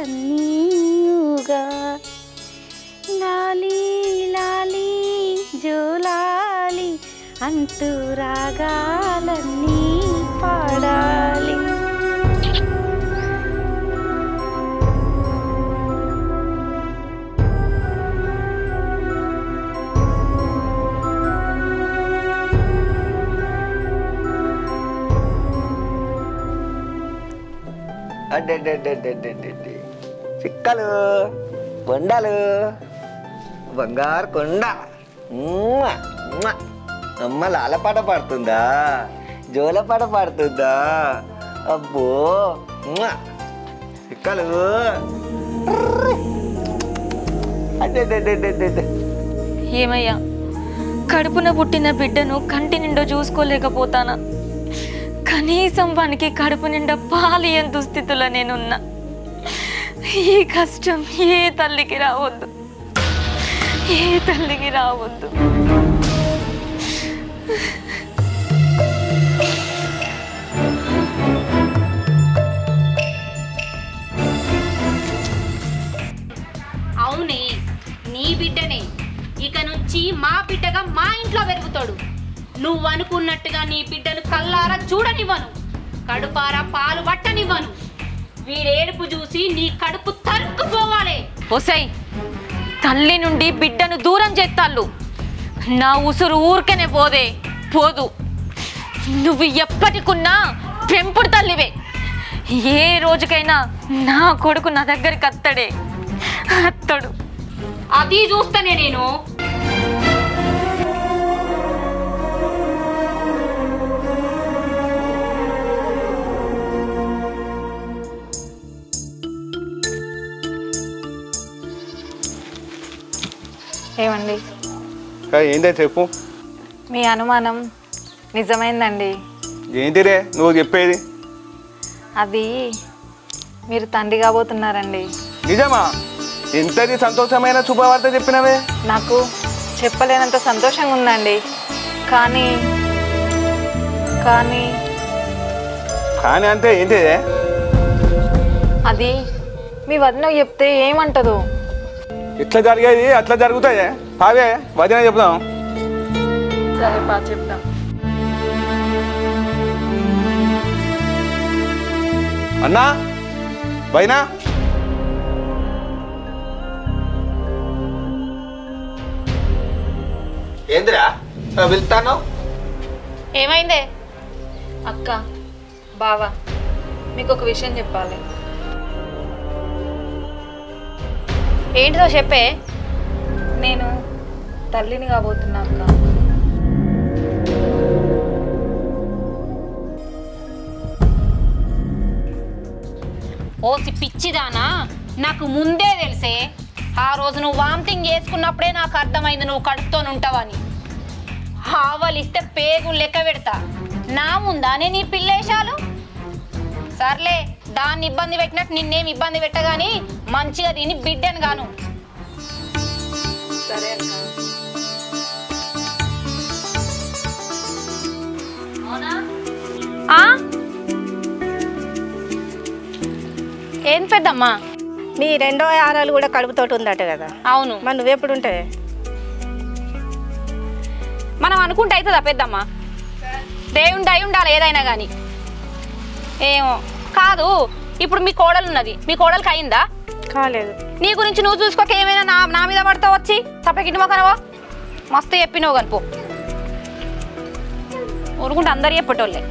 లోకాలన్నీగా లాలి లాలి జోలాలి అంటూ రాగాలన్నీ పాడాలి. చిక్కలు కొండలు బంగారు కొండ అమ్మ లాలపాట పాడుతుందా జోలపాట పాడుతుందా అబ్బో చిక్కలు ఏమయ్యా కడుపున పుట్టిన బిడ్డను కంటి నిండా చూసుకోలేకపోతానా కనీసం వానికి కడుపు నిండా పాలియని దుస్థితిలో నేనున్నా ఈ కష్టం ఏ తల్లికి రావద్దు ఏ తల్లికి రావద్దు అవునే నీ బిడ్డనే ఇక నుంచి మా బిడ్డగా మా ఇంట్లో పెరుగుతాడు నువ్వు అనుకున్నట్టుగా నీ బిడ్డను కల్లారా చూడనివ్వను కడుపారా పాలు పట్టనివ్వను వీడేడుపు చూసి నీ కడుపు తరుక్కుపోవాలి. ఒసై తల్లి నుండి బిడ్డను దూరం చేస్తాళ్ళు నా ఉసురు ఊరికనే పోదు నువ్వు ఎప్పటికున్నా పెంపుడు తల్లివే ఏ రోజుకైనా నా కొడుకు నా దగ్గరికి అత్తడు అది చూస్తానే నేను ఏమండి ఏంటే చెప్పు మీ అనుమానం నిజమైందండి. ఏంటిరే నువ్వు చెప్పేది? అది మీరు తండ్రి కాబోతున్నారండి. నిజమా? ఎంతది సంతోషమైన శుభవార్త చెప్పినవే. నాకు చెప్పలేనంత సంతోషంగా ఉందండి. కానీ కానీ కానీ అంటే ఏంటిదే? అది మీ వదిన చెప్తే ఏమంటదు? ఎట్లా జరిగేది అట్లా జరుగుతాయే. అవే వదిన చెప్దాం. సరే బా చెప్తాం. అన్నా బైనా ఏందిరా వెళ్తాను? ఏమైందే? అక్క బావా మీకు ఒక విషయం చెప్పాలి. ఏంటిదో చెప్పే. నేను తల్లిని కాబోతున్నా అక్క. ఓసి పిచ్చిదానా, నాకు ముందే తెలిసే. ఆ రోజు నువ్వు వామిటింగ్ చేసుకున్నప్పుడే నాకు అర్థమైంది నువ్వు కడుపుతోని ఉంటావని. ఆవలిస్తే పేగులు లెక్క పెడతా. నా ముందానే నీ పిల్లేశాలు. సర్లే దాన్ని ఇబ్బంది పెట్టినట్టు నిన్నేమి ఇబ్బంది పెట్టగాని మంచిగా దీన్ని బిడ్డను గాను. సరే అక్క. ఏం పెద్దమ్మా? మీ రెండో ఆరాలు కూడా కడుపుతోటి ఉందట కదా? అవును. మరి నువ్వెప్పుడు ఉంటావే? మనం అనుకుంటే అవుతుందా పెద్దమ్మా? దేవుండి అయి ఉండాలి ఏదైనా కానీ. ఏమో కాదు. ఇప్పుడు మీ కోడలు ఉన్నది, మీ కోడలికి అయిందా? కాలేదు. నీ గురించి నువ్వు చూసుకోక ఏమైనా నా మీద పడతావు వచ్చి తప్పకింటి మొక్కనవా? మస్తు చెప్పినావు కనుపో. ఊరుకుంటే అందరు చెప్పేటోళ్ళే.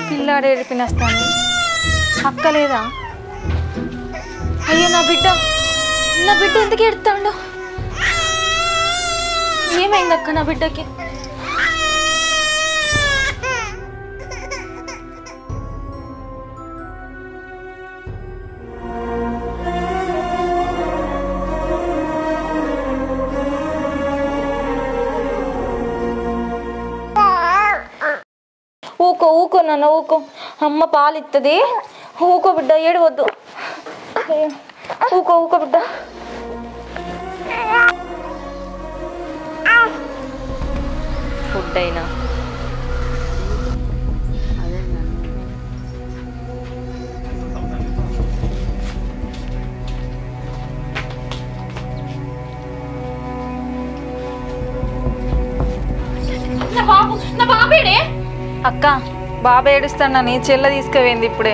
పిల్లాడు ఏడిపినేస్తాను. అక్క లేదా? అయ్యో నా బిడ్డ ఎందుకు ఏడుతాడు? ఏమైంది అక్క నా బిడ్డకి? ఊకో నాన్న ఊకో. అమ్మ పాలిస్తుంది. ఊకో బిడ్డ ఏడవద్దు. ఊకో బిడ్డ. బిడ్డ అయినా. నా బాబేడే అక్క బాబు ఏడుస్తానని చెల్ల తీసుకుపోయింది ఇప్పుడే.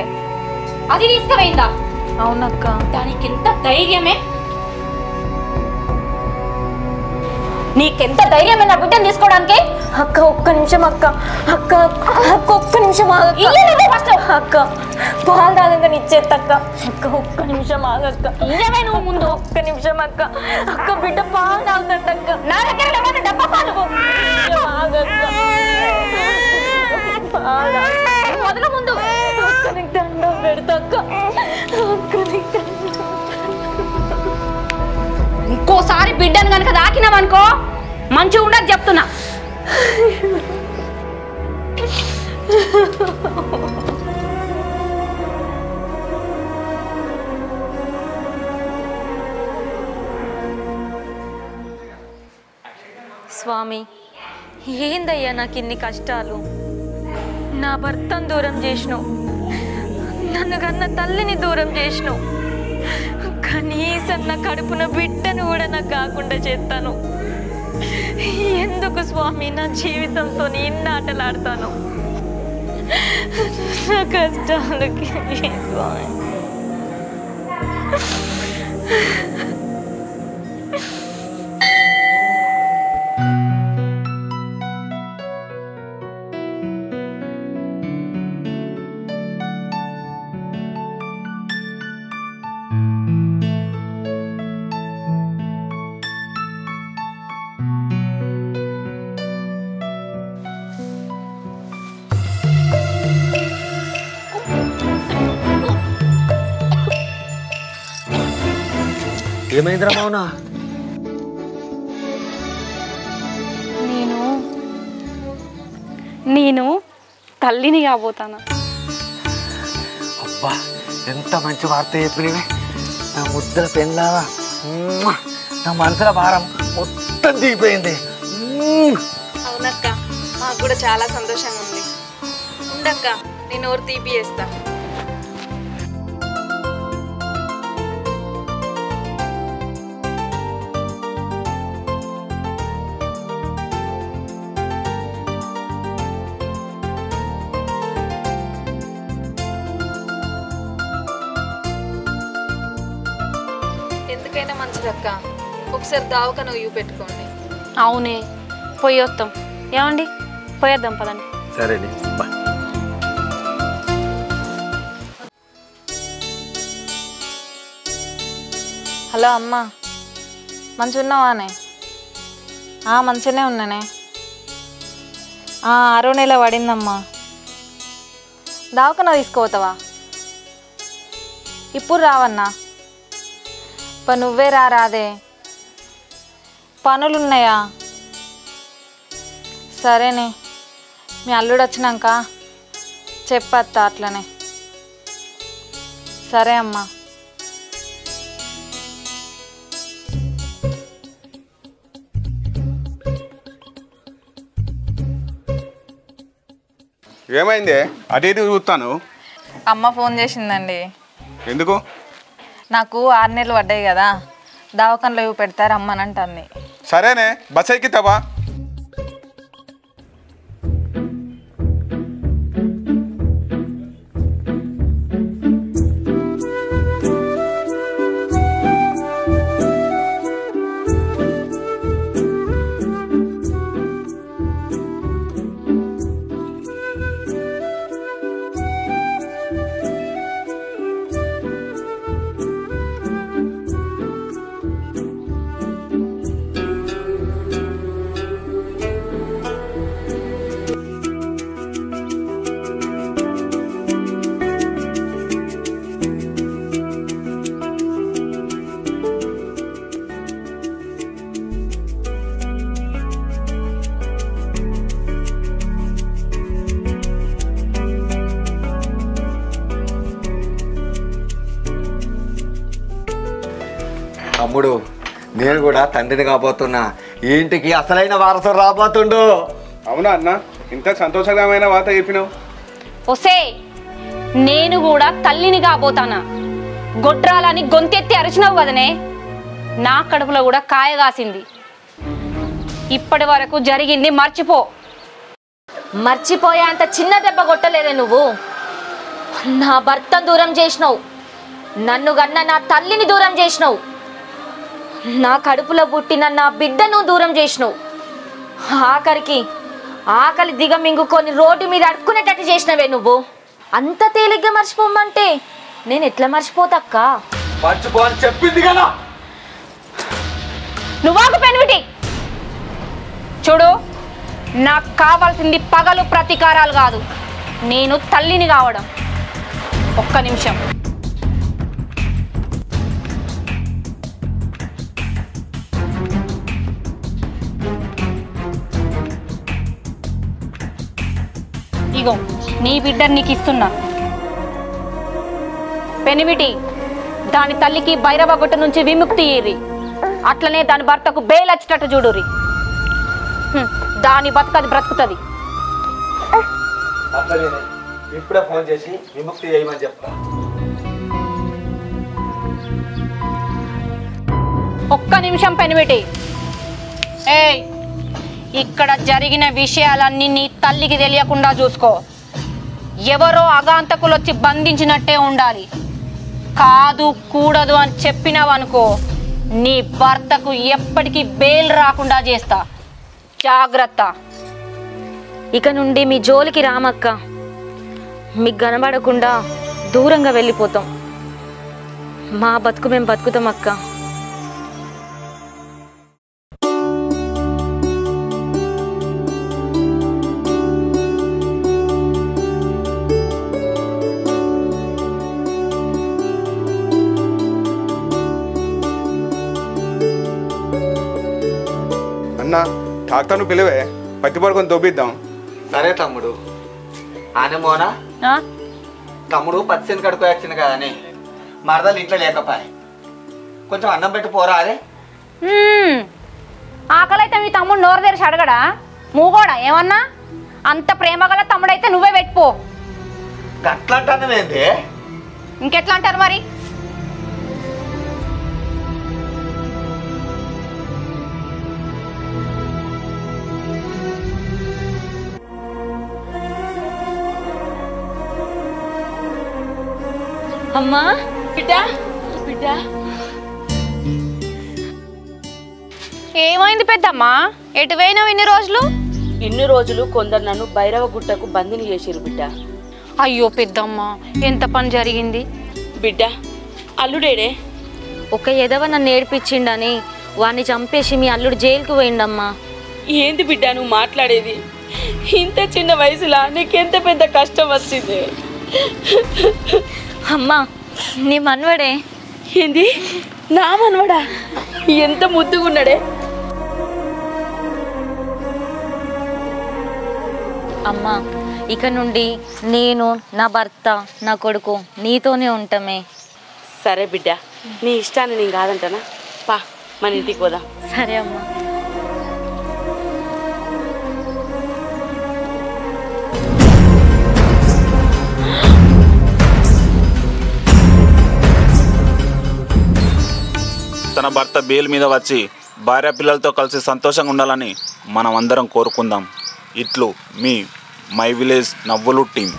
అది తీసుకుపోయిందా? అవునక్క. దానికి ఎంత ధైర్యమే, నీకెంత ధైర్యమే నా బిడ్డను తీసుకోవడానికి? అక్క ఒక్క నిమిషం అక్క. అక్క అక్క ఒక్క నిమిషం ఆగక్క. అక్క పాలు తాగక నిచ్చేత్తక్క. అక్క ఒక్క నిమిషం ఆగక్క. ఇయ్యవే నువ్వు ముందు. ఒక్క నిమిషం అక్క. అక్క బిడ్డ పాలు తాగుతాడక్క. నా దగ్గర ఏమైనా డబ్బా పాలు ఆగక్క. మొదలు ముందు. అక్క నీకు దండం పెడతక్క. అక్క నీకు దండం. ఇంకోసారి బిడ్డను కనుక దాకినామనుకో మంచిగా ఉండదు చెప్తున్నా. స్వామి ఏందయ్యా నాకు ఇన్ని కష్టాలు. నా భర్తను దూరం చేసినావు, నన్ను కన్న తల్లిని దూరం చేసినావు, కనీసం నా కడుపున బిడ్డను కూడా నాకు కాకుండా చేస్తాను. ఎందుకు స్వామి నా జీవితంతో ఇన్ని ఆటలాడతాను? నా కష్టాలకి స్వామి. ఏమైందిరా మౌనా? నేను తల్లిని కాబోతాను. అబ్బా ఎంత మంచి వార్త చెప్పినవే. నా ముద్దల పెళ్ళావా, నా మనసుల భారం మొత్తం దిగిపోయింది. అవునక్క, మాకు కూడా చాలా సంతోషంగా ఉంది. ఉండక్క, నేను ఓరు తీపి చేస్తా. ఎందుకైనా మంచిదక్క, ఒకసారి దావకను ఇవి పెట్టుకోండి. అవునే, పోయి వస్తాం. ఏమండి, పోయేద్దాం పదండి. సరేనే. హలో అమ్మ, మంచిగా ఉన్నావానే? మంచిగానే ఉన్నానే. 6వ నెల పడిందమ్మా. దావకన్నా తీసుకోపోతావా? ఇప్పుడు రావన్నా. నువ్వే రాదే, పనులున్నాయా? సరేనే, మీ అల్లుడు వచ్చినాక చెప్పత్తా అట్లనే. సరే అమ్మా. ఏమైంది? అటు ఇటు చూస్తాను. అమ్మ ఫోన్ చేసిందండి. ఎందుకు? నాకు 6 నెలలు పడ్డాయి కదా, దవాఖానలో ఇవి పెడతారు అమ్మని అంటుంది. సరేనే, బస్ ఎక్కితావా? తమ్ముడు, నేను కూడా తండ్రిని కాబోతున్నా. ఈ ఇంటికి అసలైన వారసుడు రాబోతుండు. అవునా అన్న, ఇంత సంతోషకరమైన వార్త చెప్పినావు. ఒసే నేను కూడా తల్లిని కాబోతానా. గొడ్రాలని గొంతెత్తి అరిచినావు కదనే, నా కడుపులో కూడా కాయ కాసింది. ఇప్పటి వరకు జరిగింది మర్చిపో. మర్చిపోయే అంత చిన్న దెబ్బ కొట్టలేదే నువ్వు. నా భర్తను దూరం చేసినావు, నన్ను గన్న నా తల్లిని దూరం చేసినావు, నా కడుపులో పుట్టిన నా బిడ్డను దూరం చేసినావు. ఆఖరికి ఆకలి దిగమింగుకొని రోడ్డు మీద అడుక్కునేటట్టు చేసినవే నువ్వు. అంత తేలిగ్గా మర్చిపోమంటే నేను ఎట్లా మర్చిపోతక్క? మర్చిపో అని చెప్పింది కదా. నువ్వాకు పెనిమిటి. చూడు, నాకు కావాల్సింది పగలు ప్రతీకారాలు కాదు, నేను తల్లిని కావడం. ఒక్క నిమిషం. ఇగో నీ బిడ్డని నీకు ఇస్తున్నా. పెనిమిటి, దాని తల్లికి భైరవ గుట్ట నుంచి విముక్తి ఇయ్యి. అట్లనే దాని భర్తకు బెయిల్ వచ్చేటట్టు చూడురి. దాని బతుకది బ్రతుకుతుంది. అట్లనే ఇప్పుడే ఫోన్ చేసి విముక్తి చేయమని చెప్తా. ఒక్క నిమిషం పెనిమిటి. ఏయ్, ఇక్కడ జరిగిన విషయాలన్నీ నీ తల్లికి తెలియకుండా చూసుకో. ఎవరో అగాంతకులు వచ్చి బంధించినట్టే ఉండాలి. కాదు కూడదు అని చెప్పినావనుకో, నీ భర్తకు ఎప్పటికీ బెయిల్ రాకుండా చేస్తా. జాగ్రత్త. ఇక నుండి మీ జోలికి రామక్క. మీకు కనబడకుండా దూరంగా వెళ్ళిపోతాం. మా బతుకు మేము బతుకుతాం అక్క. అన్న, డాక్టర్ను పిలివే, పత్తి పడుకొని దొబ్బిద్దాం. సరే తమ్ముడు. ఆనమోనా తమ్ముడు పచ్చెని కడుపు వచ్చింది కదని మరదలు ఇంట్లో లేకపోయా, కొంచెం అన్నం పెట్టి పోరా. అదే ఆకలైతే మీ తమ్ముడు నోరు తెరిచి అడగడా? మూగోడా ఏమన్నా? అంత ప్రేమ గల తమ్ముడైతే నువ్వే పెట్టుకో. గట్లంటానేంది? ఇంకెట్లా అంటారు మరి? అమ్మా, బిడ్డ బిడ్డ ఏమైంది పెద్దమ్మా? ఎటు పోయినావు ఇన్ని రోజులు? ఇన్ని రోజులు కొందరు నన్ను భైరవ గుట్టకు బందిని చేసిరు బిడ్డ. అయ్యో పెద్దమ్మ, ఎంత పని జరిగింది? బిడ్డ అల్లుడేడే? ఒక ఎదవ నన్ను ఏడిపించిండని వాడిని చంపేసి మీ అల్లుడు జైలుకు పోయిండమ్మా. ఏంది బిడ్డ నువ్వు మాట్లాడేది? ఇంత చిన్న వయసులో నీకెంత పెద్ద కష్టం వచ్చింది? అమ్మా, నీ మనవడే. ఏంది నా మనవడా? ఎంత ముద్దుగున్నాడే. అమ్మా, ఇక నుండి నేను, నా భర్త, నా కొడుకు నీతోనే ఉంటామే. సరే బిడ్డ, నీ ఇష్టాన్ని నేను కాదంటానా? పా మన ఇంటికి పోదాం. సరే అమ్మా. తన భర్త బెయిల్ మీద వచ్చి భార్య పిల్లలతో కలిసి సంతోషంగా ఉండాలని మనం అందరం కోరుకుందాం. ఇట్లు మీ మై విలేజ్ నవ్వులు టీం.